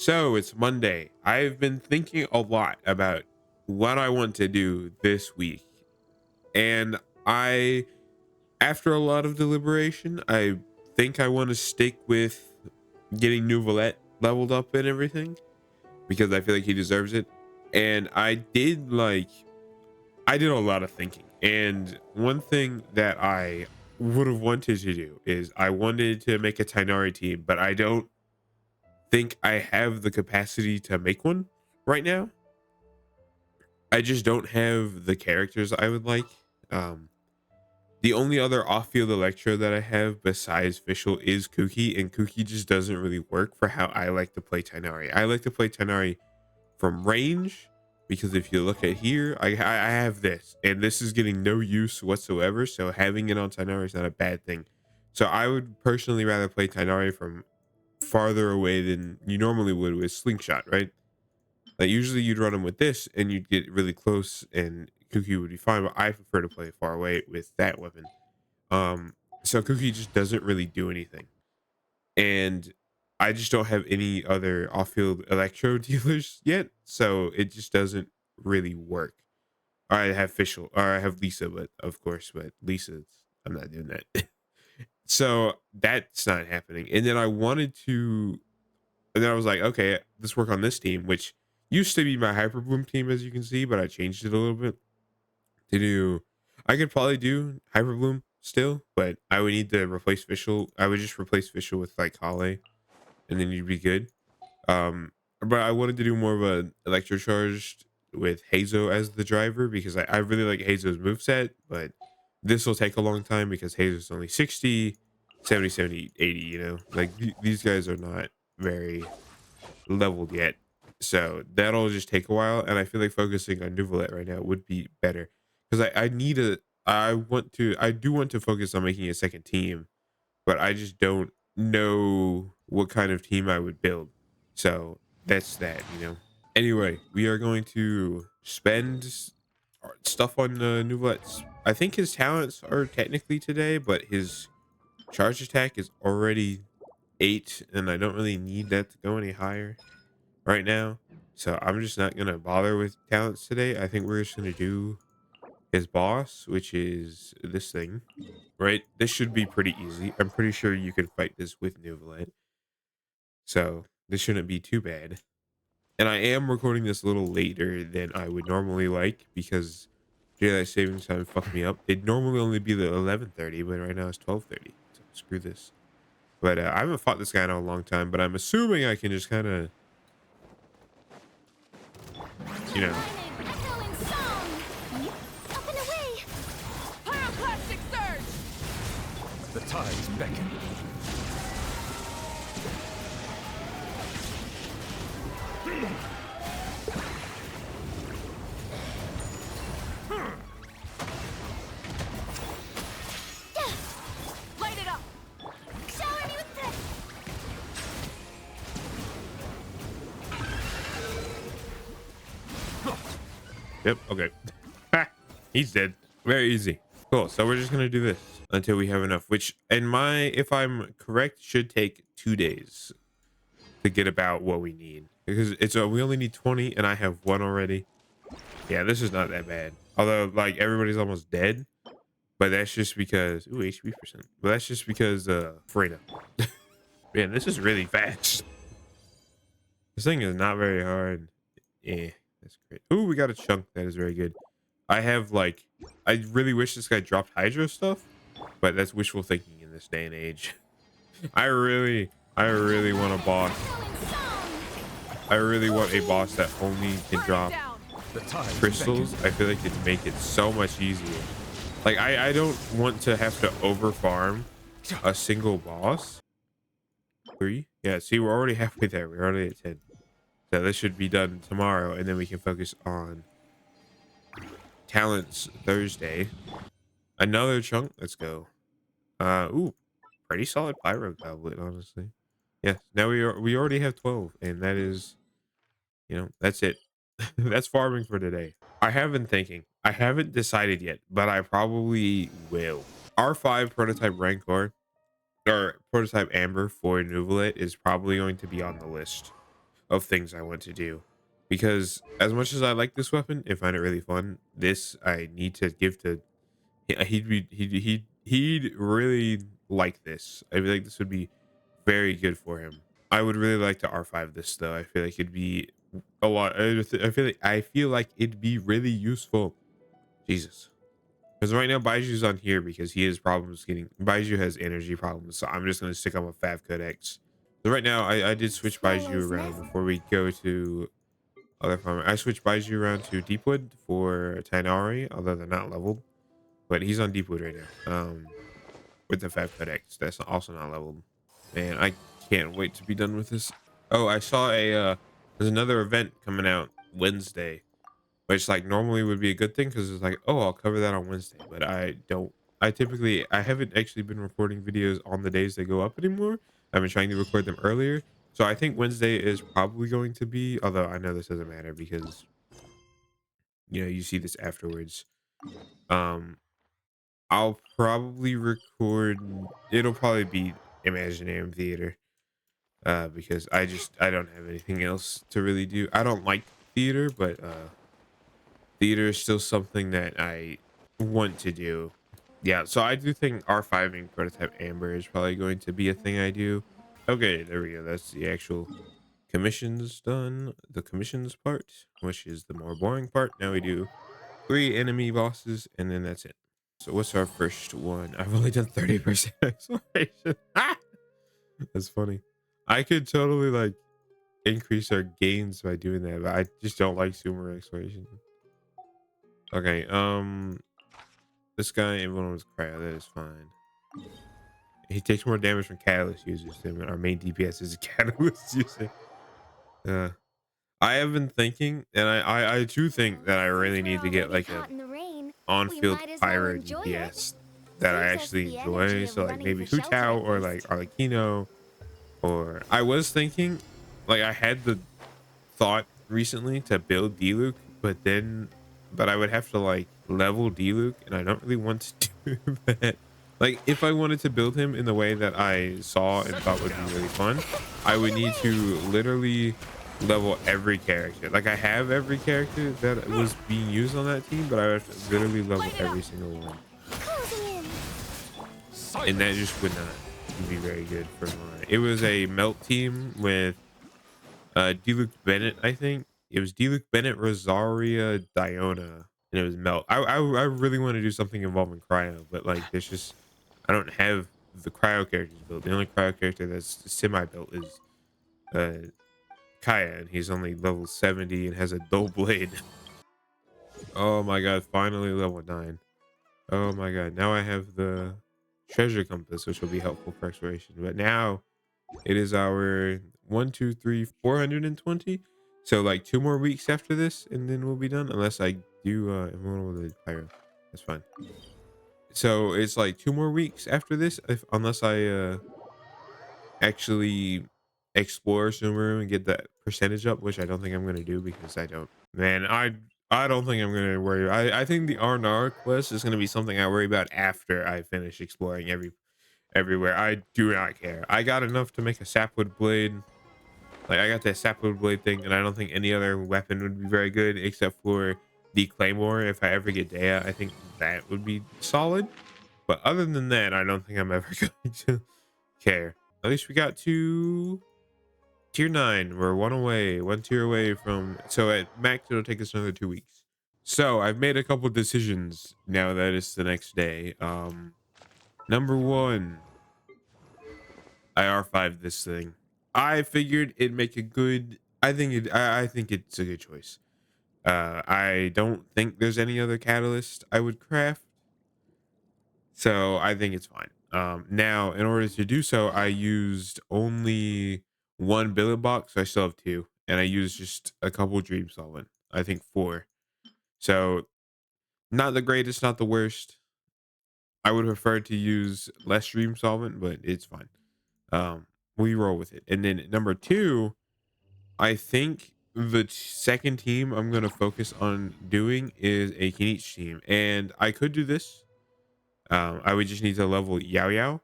So it's Monday. I've been thinking a lot about what I want to do this week. And I, after a lot of deliberation, I think I want to stick with getting Neuvillette leveled up and everything because I feel like he deserves it. And I did a lot of thinking. And one thing that I would have wanted to do is I wanted to make a Tainari team, but I don't think I have the capacity to make one right now. I just don't have the characters I would like. Um, the only other off-field Electro that I have besides Fischl is Kuki, and Kuki just doesn't really work for how I like to play Tainari. I like to play Tainari from range because if you look at here, I have this, and this is getting no use whatsoever. So having it on Tainari is not a bad thing. So I would personally rather play Tainari from farther away than you normally would with Slingshot, right? Like usually you'd run them with this and you'd get really close and Kuki would be fine, but I prefer to play far away with that weapon. So Kuki just doesn't really do anything. And I just don't have any other off-field electro dealers yet, so it just doesn't really work. Or I have Fischl, or I have Lisa, but of course, but Lisa's I'm not doing that. So that's not happening. And then and then I was like, okay, let's work on this team, which used to be my Hyper Bloom team, as you can see, but I changed it a little bit to do. I could probably do Hyper Bloom still, but I would need to replace Fischl. I would just replace Fischl with like Kale, and then you'd be good. But I wanted to do more of a electrocharged with Hazo as the driver because I really like Hazo's moveset, but this will take a long time because Hazo's only 60, 70, 70, 80, you know? Like these guys are not very leveled yet. So that'll just take a while. And I feel like focusing on Neuvillette right now would be better. Because I do want to focus on making a second team, but I just don't know what kind of team I would build. So that's that, you know. Anyway, we are going to spend stuff on Neuvillette's. I think his talents are technically today, but his charge attack is already 8, and I don't really need that to go any higher right now. So I'm just not gonna bother with talents today. I think we're just gonna do his boss, which is this thing, right? This should be pretty easy. I'm pretty sure you can fight this with Neuvillette. So this shouldn't be too bad. And I am recording this a little later than I would normally like because daylight savings time fucked me up. It'd normally only be the 11:30, but right now it's 12:30. So screw this. But I haven't fought this guy in a long time, but I'm assuming I can just kind of, you know. The tides beckon. Light it up. Shower me with this. Yep. Okay. Ha! He's dead. Very easy. Cool. So we're just gonna do this until we have enough. Which, if I'm correct, should take 2 days to get about what we need because we only need 20, and I have 1 already. Yeah, this is not that bad. Although, like everybody's almost dead, but that's just because HP percent. But that's just because Freda. Man, this is really fast. This thing is not very hard. Yeah, that's great. Ooh, we got a chunk. That is very good. I really wish this guy dropped Hydro stuff, but that's wishful thinking in this day and age. I really want a boss. I really want a boss that only can drop crystals. I feel like it'd make it so much easier. Like I don't want to have to over farm a single boss. 3? Yeah, see, we're already halfway there. We're already at 10. So this should be done tomorrow, and then we can focus on talents Thursday. Another chunk. Let's go. Ooh, pretty solid pyro goblet, honestly. Yeah. Now we already have 12, and that is, that's it. That's farming for today. I have been thinking. I haven't decided yet, but I probably will. R5 prototype Rancor or prototype Amber for Neuvillette is probably going to be on the list of things I want to do. Because as much as I like this weapon and find it really fun, this I need to give to he'd really like this. I feel like this would be very good for him. I would really like to R5 this though. I feel like it'd be a lot. I feel like it'd be really useful. Jesus. Because right now Baiju's on here because he has problems getting Baiju has energy problems. So I'm just gonna stick on with Fav Codex. So right now I did switch Baiju around before we go to other farmer. I switched Baiju around to Deepwood for Tainari, although they're not leveled. But he's on Deepwood right now. With the Fav Codex. That's also not leveled. Man, I can't wait to be done with this. Oh, I saw there's another event coming out Wednesday, which like normally would be a good thing because it's like, oh, I'll cover that on Wednesday, but I don't. I haven't actually been recording videos on the days they go up anymore. I've been trying to record them earlier, so I think Wednesday is probably going to be. Although I know this doesn't matter because you see this afterwards. Um, I'll probably record. It'll probably be Imaginarium Theater. Because I don't have anything else to really do. I don't like theater, but theater is still something that I want to do. Yeah, so I do think R5ing prototype Amber is probably going to be a thing I do. Okay, there we go. That's the actual commissions done. The commissions part, which is the more boring part. Now we do 3 enemy bosses, and then that's it. So what's our first one? I've only done 30% exploration. That's funny. I could totally like increase our gains by doing that, but I just don't like sumo exploration. Okay, this guy invulnerable with cryo, that is fine. He takes more damage from catalyst users than our main DPS is a catalyst user. Uh, I have been thinking, and I do think that I really Since we're need to get already like a caught in the rain, we on-field might as well pyro enjoy it. DPS that I Saves us actually the energy enjoy. of So like running maybe for shelter Hutao at or like least. Arlecchino, or I was thinking, like I had the thought recently to build D-Luke, but I would have to like level D-Luke, and I don't really want to do that. Like if I wanted to build him in the way that I saw and thought would be really fun, I would need to literally level every character. Like I have every character that was being used on that team, but I would have to literally level Light it up. every single one. Closing in. And that just would not be very good for my. It was a melt team with D-Luke Bennett, I think. It was D-Luke Bennett, Rosaria, Diona, and it was Melt. I really want to do something involving cryo, but like there's just I don't have the cryo characters built. The only cryo character that's semi built is uh Kaya, and he's only level 70 and has a dull blade. Oh my god, finally level 9. Oh my god, now I have the treasure compass, which will be helpful for exploration. But now it is our 420. So like 2 more weeks after this, and then we'll be done. Unless I do invulnerable to pyro. That's fine. So it's like 2 more weeks after this, unless I actually explore some room and get that percentage up, which I don't think I'm gonna do because I don't. Man, I don't think I'm gonna worry. I think the Arnar quest is gonna be something I worry about after I finish exploring everywhere. I do not care. I got enough to make a sapwood blade. Like I got that sapwood blade thing, and I don't think any other weapon would be very good except for the claymore. If I ever get Dea, I think that would be solid. But other than that, I don't think I'm ever going to care. At least we got to tier 9. We're one tier away from. So at max, it'll take us another 2 weeks. So I've made a couple decisions now that it's the next day. Number one, I R5 this thing. I figured it'd make a good. I think it's a good choice. I don't think there's any other catalyst I would craft, so I think it's fine. Now in order to do so, I used only 1 billet box. So I still have 2, and I used just a couple dream solvent. I think 4. So not the greatest, not the worst. I would prefer to use less dream solvent, but it's fine. Um, we roll with it. And then number 2, I think the second team I'm going to focus on doing is a Kinich team. And I could do this. I would just need to level Yao Yao.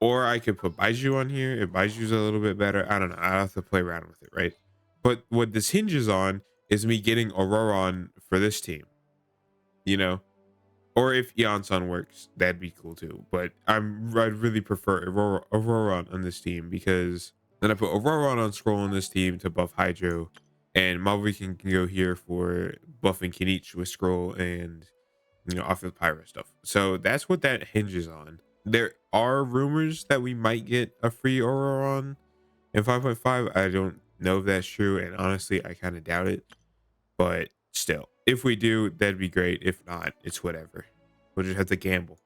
Or I could put Baiju on here if Baiju's a little bit better. I don't know. I have to play around with it, right? But what this hinges on is me getting Auroron for this team, you know? Or if Eonson works, that'd be cool too. But I'd really prefer Auroron on this team because then I put Auroron on Scroll on this team to buff Hydro, and Malvi can go here for buffing Kinich with Scroll and off of Pyro stuff. So that's what that hinges on. There are rumors that we might get a free Auroron in 5.5. I don't know if that's true, and honestly, I kind of doubt it. But still, if we do, that'd be great. If not, it's whatever. We'll just have to gamble,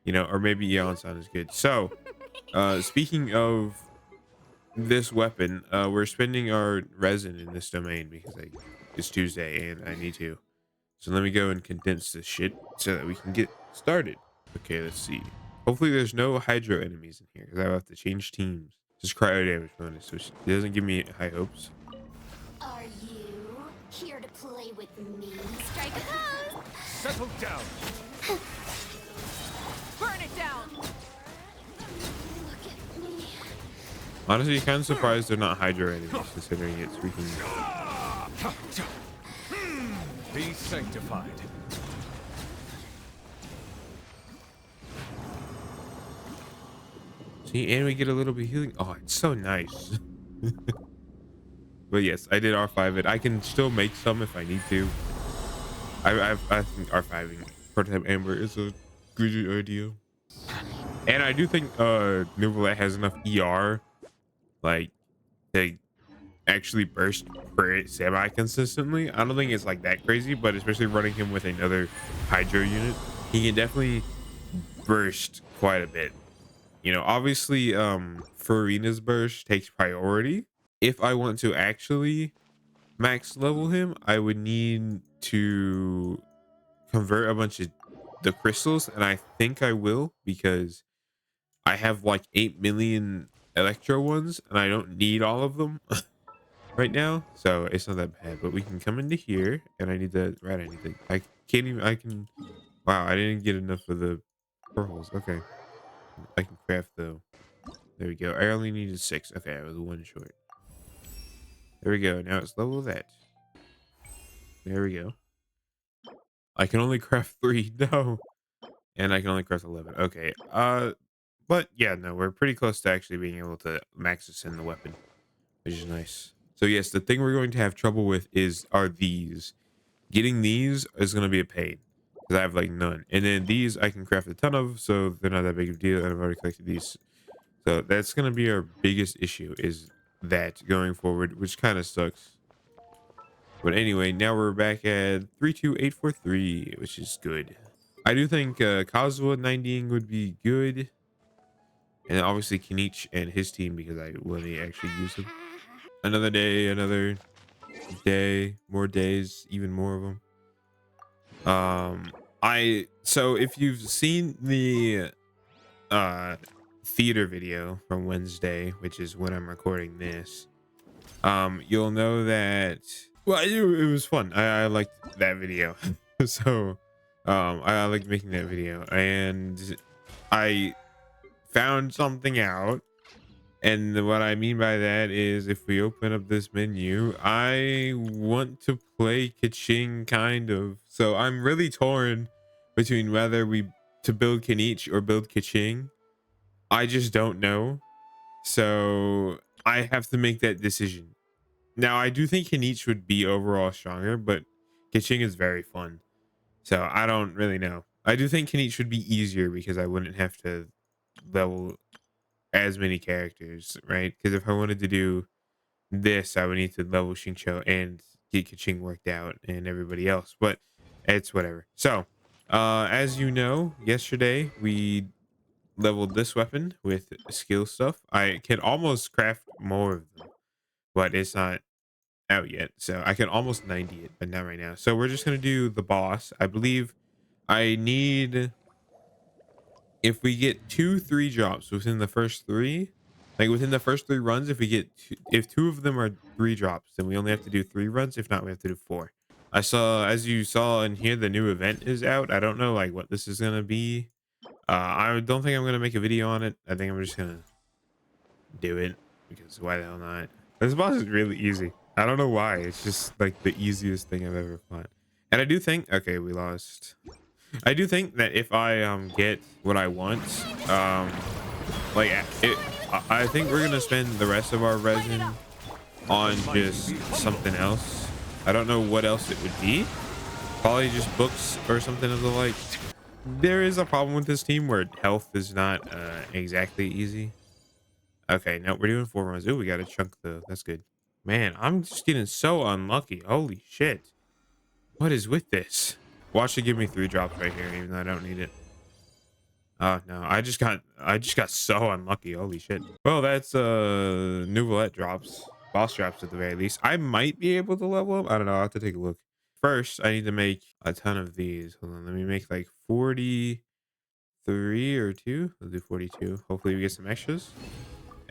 or maybe Eonson is good. So, speaking of this weapon, we're spending our resin in this domain because it's Tuesday and I need to. So let me go and condense this shit so that we can get started. Okay, let's see. Hopefully there's no Hydro enemies in here because I have to change teams. Just cryo damage bonus, which doesn't give me high hopes. Are you here to play with me? Strike a pose! Settle down. Burn it down! Look at me. Honestly, kind of surprised they're not Hydro enemies considering it's freaking. Be sanctified. See, and we get a little bit of healing. Oh, it's so nice. But yes, I did R5 it. I can still make some if I need to. I think R5ing prototype Amber is a good idea. And I do think Neuvillette has enough ER like to actually burst crit semi consistently. I don't think it's like that crazy, but especially running him with another Hydro unit, he can definitely burst quite a bit. Obviously Farina's burst takes priority. If I want to actually max level him, I would need to convert a bunch of the crystals, and I think I will because I have like 8 million electro ones and I don't need all of them right now, so it's not that bad. But we can come into here, and I need to I can't even. I can. Wow, I didn't get enough of the pearls. Okay, I can craft though. There we go. I only needed 6. Okay, I was 1 short. There we go. Now it's level that. There we go. I can only craft 3. No, and I can only craft 11. Okay. But yeah, no, we're pretty close to actually being able to max this in the weapon, which is nice. So yes, the thing we're going to have trouble with are these. Getting these is going to be a pain because I have like none. And then these I can craft a ton of, so they're not that big of a deal. And I've already collected these. So that's going to be our biggest issue is that going forward, which kind of sucks. But anyway, now we're back at 32843, which is good. I do think Kazuha 90ing would be good. And obviously Kinich and his team because I want to actually use them. Another day, another day, more days, even more of them. So if you've seen the theater video from Wednesday, which is when I'm recording this, you'll know that it was fun. I liked that video. So I liked making that video, and I found something out. And what I mean by that is if we open up this menu, I want to play Kaching kind of. So I'm really torn between whether to build Kinich or build Kaching. I just don't know. So I have to make that decision. Now I do think Kinich would be overall stronger, but Kaching is very fun. So I don't really know. I do think Kinich would be easier because I wouldn't have to level as many characters, right? Because if I wanted to do this, I would need to level Xingqiu and get Kaching worked out and everybody else, but it's whatever. So as you know, yesterday we leveled this weapon with skill stuff. I can almost craft more of them, but it's not out yet, so I can almost 90 it, but not right now. So we're just gonna do the boss. I believe I need, if we get 3 drops within the first 3, like within the first 3 runs, if 2 of them are 3 drops, then we only have to do 3 runs. If not, we have to do 4. As you saw in here, the new event is out. I don't know like what this is gonna be. I don't think I'm gonna make a video on it. I think I'm just gonna do it because why the hell not? This boss is really easy. I don't know why. It's just like the easiest thing I've ever fought. And I do think, okay, we lost. I do think that if I get what I want, like it, I think we're gonna spend the rest of our resin on just something else. I don't know what else it would be. Probably just books or something of the like. There is a problem with this team where health is not exactly easy. Okay, no, we're doing 4 runs. Ooh, we got a chunk though. That's good. Man, I'm just getting so unlucky. Holy shit. What is with this? Watch it give me 3 drops right here, even though I don't need it. Oh no, I just got so unlucky. Holy shit. Well, that's Neuvillette drops. Boss drops at the very least. I might be able to level up. I don't know. I'll have to take a look. First, I need to make a ton of these. Hold on, let me make like 43 or 2. Let's do 42. Hopefully we get some extras.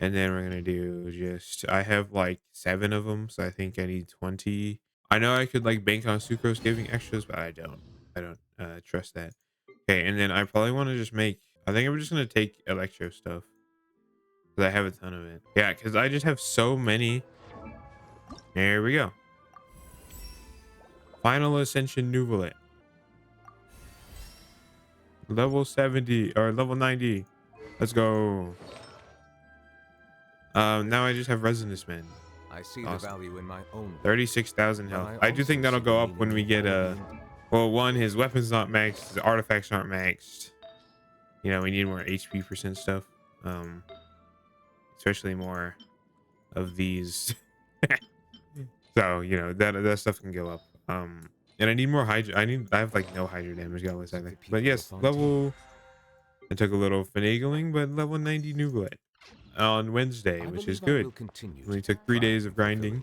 And then we're gonna do just I have like 7 of them, so I think I need 20. I know I could like bank on sucrose giving extras, but I don't. I don't trust that. Okay, and then I probably want to just make. I think I'm just gonna take electro stuff because I have a ton of it. Yeah, because I just have so many. There we go. Final Ascension Neuvillette. Level 70 or level 90. Let's go. Now I just have Resonance Man. I see Awesome. the value in my own. 36,000 But health. I I do think also that'll see go up meaning when we in get holding well, one, his weapons not maxed, his artifacts aren't maxed. You know, we need more HP percent stuff. Especially more of these. So, you know, that stuff can go up. And I need more hydro. I have like no hydro damage going with anything. But yes, level. I took a little finagling, but level 90 Neuvillette on Wednesday, which is good. We took 3 days of grinding.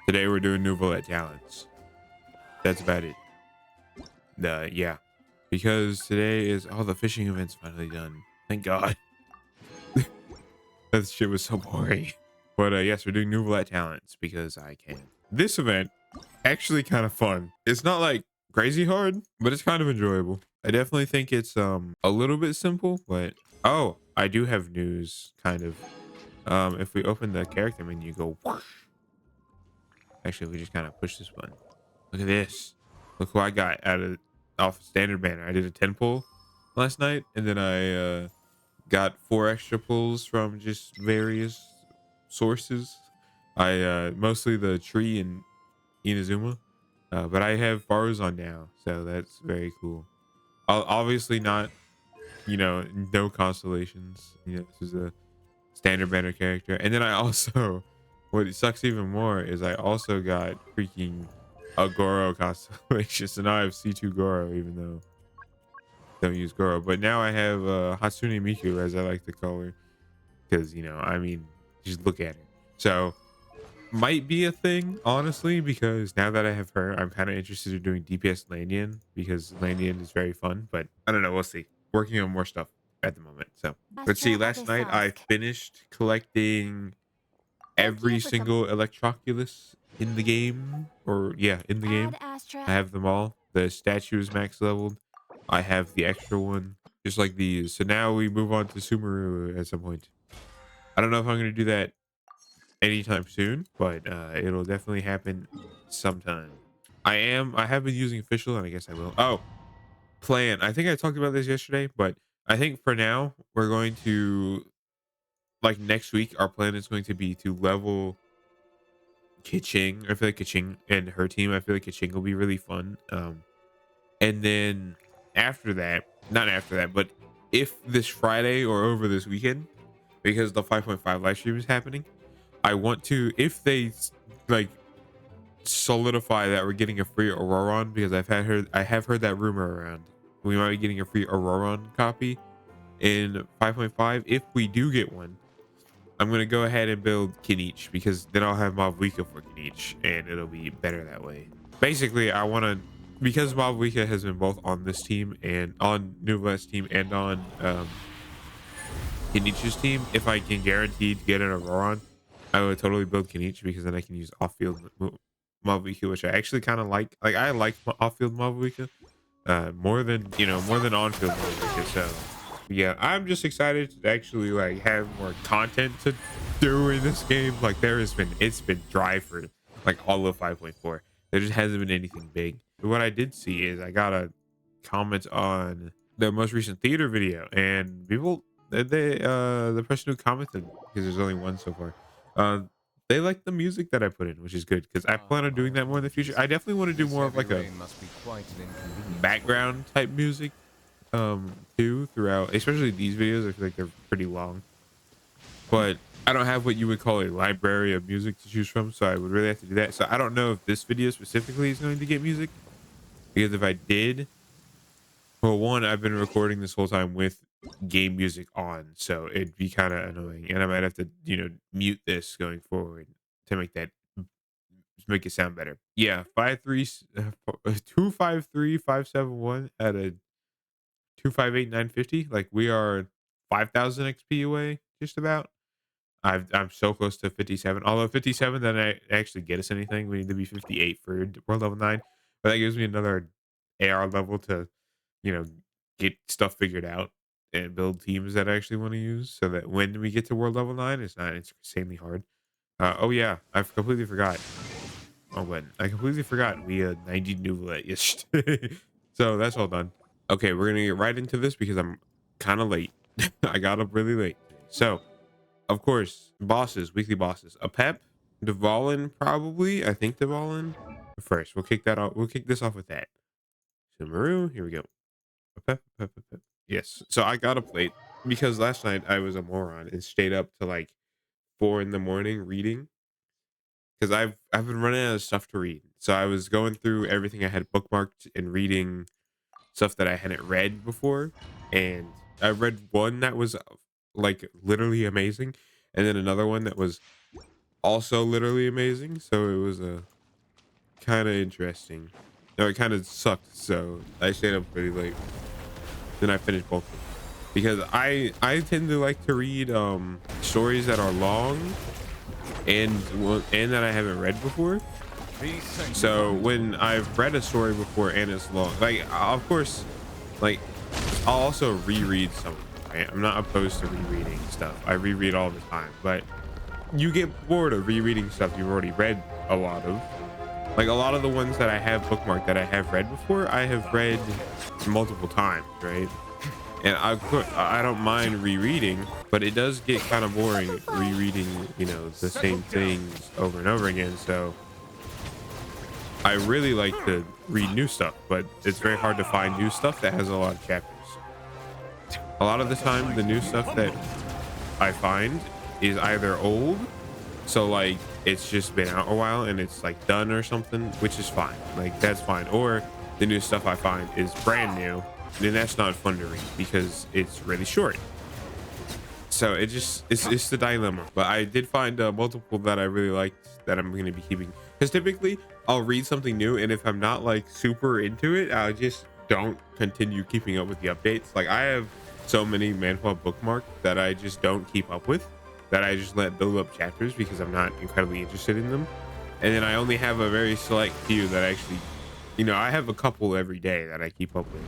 Today we're doing Neuvillette talents. That's about it. Yeah, because today is the fishing event's finally done. Thank God. That shit was so boring. But yes, we're doing Neuvillette talents because I can. This event actually kind of fun. It's not like crazy hard, but it's kind of enjoyable. I definitely think it's a little bit simple, but oh, I do have news kind of. If we open the character menu, go whoosh. Actually, if we just kind of push this button. Look at this. Look who I got off standard banner. I did a 10 pull last night, and then I got 4 extra pulls from just various sources. I mostly the tree and Inazuma, but I have Faruzon now, so that's very cool. Obviously not, you know, no constellations. You know, this is a standard banner character, and then I also, what sucks even more is I also got freaking a Goro constellation. So now I have C2 Goro, even though I don't use Goro. But now I have Hatsune Miku, as I like to call her, because you know, I mean, just look at her. So might be a thing, honestly, because now that I have her, I'm kind of interested in doing DPS Landian because Landian is very fun. But I don't know, we'll see. Working on more stuff at the moment. So let's see. Last night I finished collecting every single Electroculus in the game, or yeah, in the game. I have them all. The statue is max leveled. I have the extra one, just like these. So now we move on to Sumeru at some point. I don't know if I'm going to do that anytime soon, but it'll definitely happen sometime. I have been using official, and I guess I will. Oh, plan. I think I talked about this yesterday, but I think for now we're going to, like, next week our plan is going to be to level Kiching. I feel like Kiching and her team, I feel like Kiching will be really fun. And then after that, not after that, but if this Friday or over this weekend, because the 5.5 live stream is happening, I want to, if they like solidify that we're getting a free Auroron, because I have heard that rumor around. We might be getting a free Auroron copy in 5.5. If we do get one, I'm gonna go ahead and build Kinich, because then I'll have Mavwika for Kinich, and it'll be better that way. Basically, I want to, because Mavwika has been both on this team and on Neuvillette's team and on Kinich's team. If I can guarantee to get an Auroron, I would totally build Kinich, because then I can use off-field Mavwika, which I actually kind of like. Like, I like off-field Mavwika more than on-field Mavwika. So Yeah, I'm just excited to actually like have more content to do in this game. Like it's been dry for like all of 5.4. There just hasn't been anything big. What I did see is I got a comment on the most recent theater video, and people the person who commented, because there's only one so far, uh they like the music that I put in, which is good because I plan on doing that more in the future. I definitely want to do This more of heavy like a rain must be quite an inconvenience for you. background type music too throughout, especially these videos. I feel like they're pretty long, but I don't have what you would call a library of music to choose from, so I would really have to do that. So I don't know if this video specifically is going to get music, because if I did, well, one, I've been recording this whole time with game music on, so it'd be kind of annoying, and I might have to, mute this going forward to make it sound better. Yeah, 253,571 at a 258,950. Like we are 5,000 XP away, just about. I'm so close to 57. Although 57 doesn't actually get us anything. We need to be 58 for world level 9. But that gives me another AR level to, you know, get stuff figured out and build teams that I actually want to use, so that when we get to world level 9, it's not insanely hard. Oh yeah, I've completely forgot. Oh, when I completely forgot we 90 Neuvillette yesterday. So that's all done. Okay, we're gonna get right into this because I'm kind of late. I got up really late today. So, of course, bosses, weekly bosses. A Pep, Dvalin, probably. I think Dvalin. First, we'll kick that off. We'll kick this off with that. Sumaru, here we go. A Pep, Pep, Pep, Pep. Yes. So I got up late because last night I was a moron and stayed up to like 4 in the morning reading, because I've been running out of stuff to read. So I was going through everything I had bookmarked and reading stuff that I hadn't read before, and I read one that was like literally amazing, and then another one that was also literally amazing. So it was a kind of interesting. No, it kind of sucked. So I stayed up pretty late. Then I finished both of them because I tend to like to read stories that are long and that I haven't read before. Be sanctified. So when I've read a story before and it's long, like of course, like I'll also reread some of them, right? I'm not opposed to rereading stuff. I reread all the time, but you get bored of rereading stuff you've already read a lot of. Like a lot of the ones that I have bookmarked that I have read before, I have read multiple times, right? And I don't mind rereading, but it does get kind of boring rereading, the same things over and over again. So I really like to read new stuff, but it's very hard to find new stuff that has a lot of chapters. A lot of the time, the new stuff that I find is either old, so like it's just been out a while and it's like done or something, which is fine. Like that's fine. Or the new stuff I find is brand new, then that's not fun to read because it's really short. So it's the dilemma. But I did find multiple that I really liked that I'm going to be keeping, because typically I'll read something new, and if I'm not like super into it, I just don't continue keeping up with the updates. Like I have so many manhwa bookmarked that I just don't keep up with, that I just let build up chapters because I'm not incredibly interested in them. And then I only have a very select few that actually, I have a couple every day that I keep up with.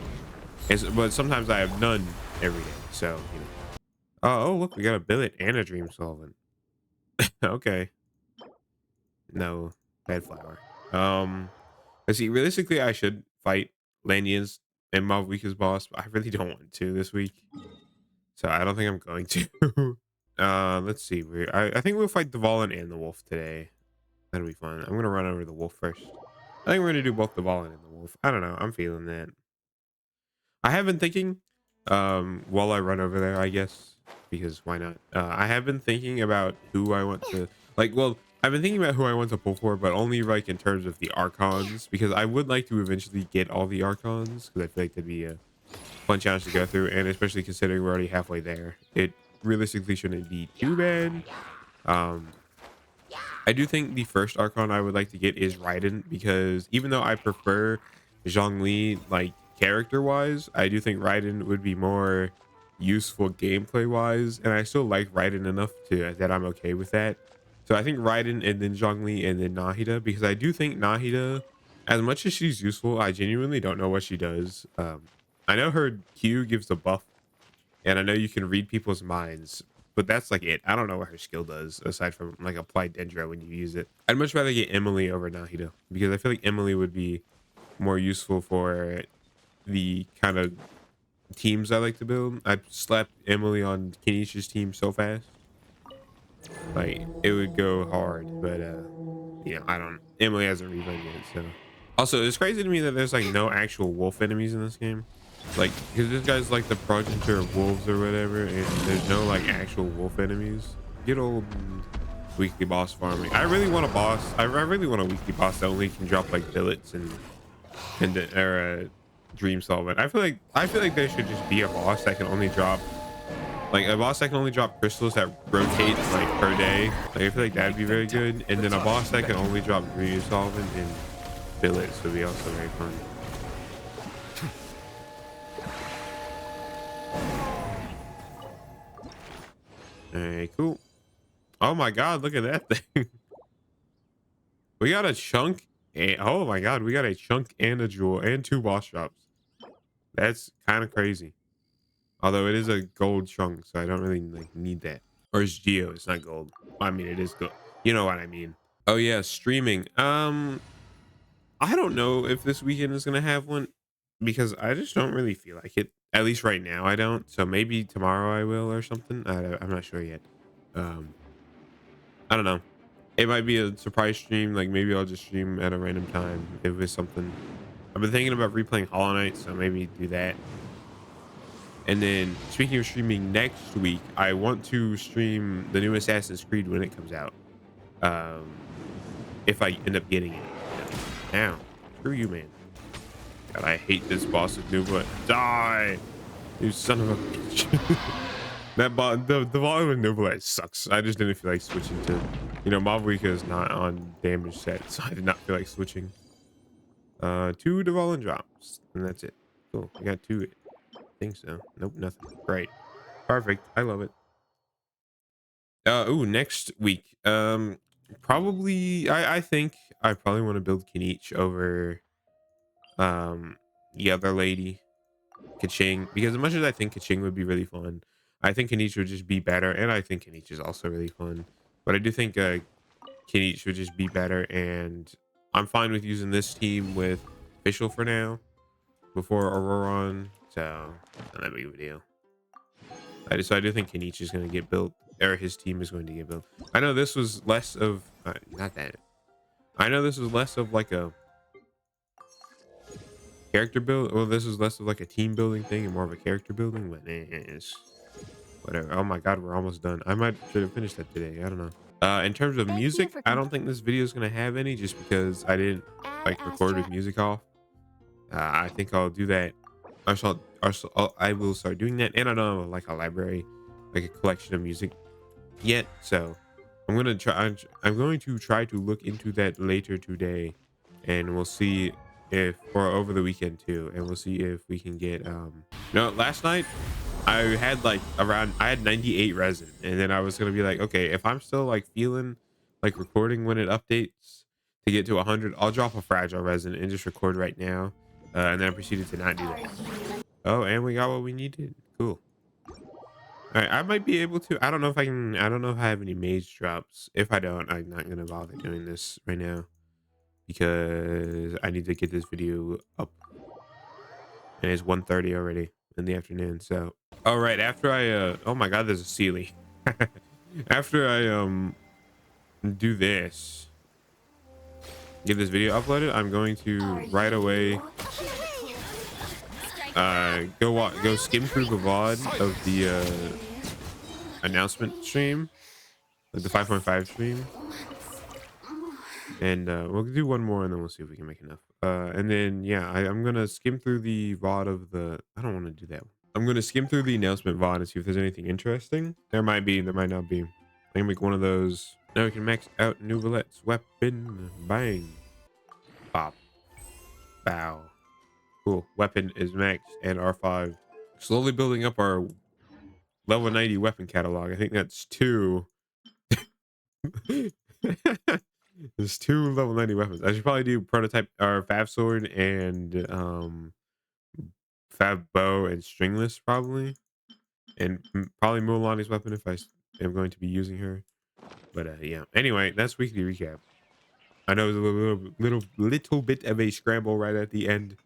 But sometimes I have none every day. So, Oh, look, we got a billet and a dream solvent. Okay. No, bad flower. Let's see. Realistically, I should fight Landian's and Malvika's boss, but I really don't want to this week. So I don't think I'm going to. Let's see. I think we'll fight the Valen and the wolf today. That'll be fun. I'm gonna run over the wolf first. I think we're gonna do both the Valen and the wolf. I don't know. I'm feeling that. I have been thinking, while I run over there, I guess, because why not? I have been thinking about who I want to, like, well, I've been thinking about who I want to pull for, but only like in terms of the Archons, because I would like to eventually get all the Archons, because I feel like that'd be a fun challenge to go through, and especially considering we're already halfway there, it realistically shouldn't be too bad. Um, I do think the first Archon I would like to get is Raiden, because even though I prefer Zhongli, like character wise, I do think Raiden would be more useful gameplay wise, and I still like Raiden enough to that I'm okay with that. So I think Raiden and then Zhongli and then Nahida, because I do think Nahida, as much as she's useful, I genuinely don't know what she does. I know her Q gives a buff and I know you can read people's minds, but that's like it. I don't know what her skill does aside from like apply Dendro when you use it. I'd much rather get Emily over Nahida because I feel like Emily would be more useful for the kind of teams I like to build. I slapped Emily on Kenisha's team so fast, like it would go hard. But I don't. Emily hasn't rerun yet, so. Also, it's crazy to me that there's like no actual wolf enemies in this game. Like, because this guy's like the progenitor of wolves or whatever, and there's no like actual wolf enemies. Good old weekly boss farming. I really want a boss. I really want a weekly boss that only can drop like billets and dream solvent. I feel like there should just be a boss that can only drop like a boss that can only drop crystals that rotate like per day. Like, I feel like that'd be very good. And then a boss that can only drop dream solvent and billets would be also very fun. Alright, cool. Oh my god, look at that thing. We got a chunk and oh my god, we got a chunk and a jewel and 2 boss drops. That's kind of crazy. Although it is a gold chunk, so I don't really like need that. Or it's geo, it's not gold. I mean, it is gold. You know what I mean. Oh yeah, streaming. I don't know if this weekend is gonna have one because I just don't really feel like it. At least right now, I don't. So maybe tomorrow I will or something. I'm not sure yet. Um, I don't know. It might be a surprise stream. Like maybe I'll just stream at a random time if it's something. I've been thinking about replaying Hollow Knight, so maybe do that. And then speaking of streaming next week, I want to stream the new Assassin's Creed when it comes out. If I end up getting it. Now, screw you, man. God, I hate this boss with Neuvillette. Die, you son of a bitch. The volume with Neuvillette sucks. I just didn't feel like switching to, Mavuika is not on damage set, so I did not feel like switching. 2 Dvalin drops, and that's it. Cool. I got 2. I think so. Nope, nothing. Great. Perfect. I love it. Ooh, next week. Probably I think I probably want to build Kinich over the other lady, Kaching, because as much as I think Kaching would be really fun, I think Kinich would just be better, and I think Kinich is also really fun. But I do think Kinich would just be better, and I'm fine with using this team with Official for now before Auroron, so not that big of a deal. So I do think Kinich is going to get built, or his team is going to get built. I know this was less of not that. I know this was less of like a character build. Well, this was less of like a team building thing and more of a character building, but it's whatever. Oh my god, we're almost done. I might should have finished that today. I don't know. In terms of music, I don't think this video is going to have any just because I didn't like record with music off. I think I'll do that. I will start doing that, and I don't have like a library, like a collection of music yet. So I'm gonna try. I'm going to try to look into that later today, and we'll see if, or over the weekend too, and we'll see if we can get. Last night I had like I had 98 resin, and then I was gonna be like, okay, if I'm still like feeling like recording when it updates to get to 100, I'll drop a fragile resin and just record right now. And then I proceeded to not do that. Oh, and we got what we needed. Cool. All right, I might be able to. I don't know if I can. I don't know if I have any mage drops. If I don't, I'm not gonna bother doing this right now because I need to get this video up. And it's 1:30 already in the afternoon. So, all right. After I, oh my God, there's a Sealy. After I do this, get this video uploaded, I'm going to right away go skim through the VOD of the announcement stream, like the 5.5 stream, and we'll do one more and then we'll see if we can make enough. And then yeah, I'm gonna skim through the VOD of the. I don't want to do that. I'm gonna skim through the announcement VOD and see if there's anything interesting. There might be, there might not be. I can make one of those. Now we can max out Neuvillette's weapon. Bang. Pop. Bow. Cool. Weapon is maxed and R5. Slowly building up our level 90 weapon catalog. I think that's 2. There's 2 level 90 weapons. I should probably do prototype or Fab sword and Fab bow and stringless probably. and probably Mulan's weapon if am going to be using her. But yeah. Anyway, that's weekly recap. I know it was a little bit of a scramble right at the end,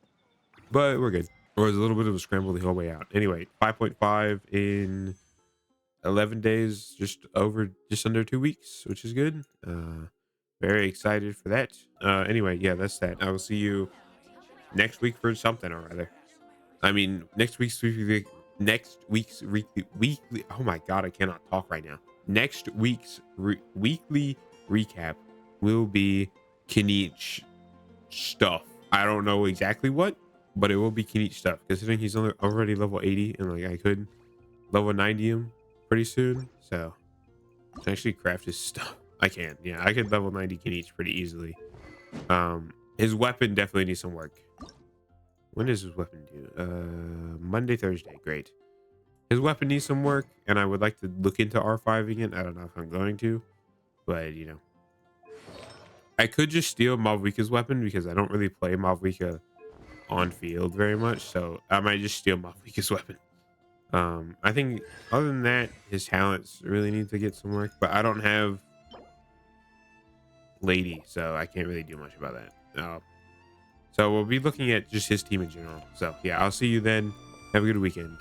but we're good. Or it was a little bit of a scramble the whole way out. Anyway, 5.5 in 11 days, just under 2 weeks, which is good. Very excited for that. Anyway, yeah, that's that. I will see you next week for something or other. I mean, next week's weekly. Oh my god, I cannot talk right now. Next week's weekly recap will be Kinich stuff. I don't know exactly what, but it will be Kinich stuff. Considering he's already level 80, and like I could level 90 him pretty soon, so I can actually craft his stuff. I can, yeah, I could level 90 Kinich pretty easily. His weapon definitely needs some work. When does his weapon due? Monday, Thursday. Great. His weapon needs some work, and I would like to look into R5 again. I don't know if I'm going to, but you know, I could just steal Malvika's weapon because I don't really play Malvika on field very much, so I might just steal Malvika's weapon. I think other than that, his talents really need to get some work, but I don't have Lady, so I can't really do much about that. So we'll be looking at just his team in general. So yeah, I'll see you then. Have a good weekend.